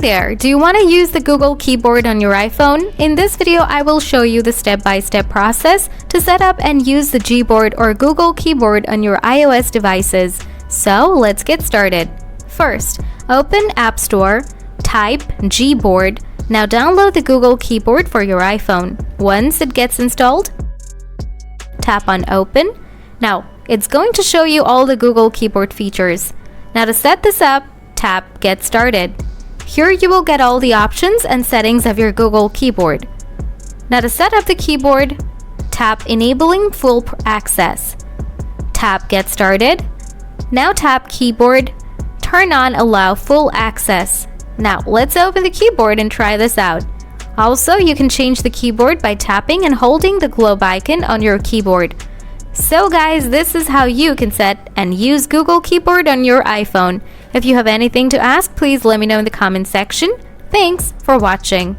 there! Do you want to use the Google Keyboard on your iPhone? In this video, I will show you the step-by-step process to set up and use the Gboard or Google Keyboard on your iOS devices. So, let's get started. First, open App Store, type Gboard. Now download the Google Keyboard for your iPhone. Once it gets installed, tap on Open. Now, it's going to show you all the Google Keyboard features. Now to set this up, tap Get Started. Here you will get all the options and settings of your Google Keyboard. Now to set up the keyboard, tap Enabling Full Access. Tap Get Started. Now tap Keyboard. Turn on Allow Full Access. Now let's open the keyboard and try this out. Also, you can change the keyboard by tapping and holding the globe icon on your keyboard. So guys, this is how you can set and use Google Keyboard on your iPhone. If you have anything to ask, please let me know in the comment section. Thanks for watching.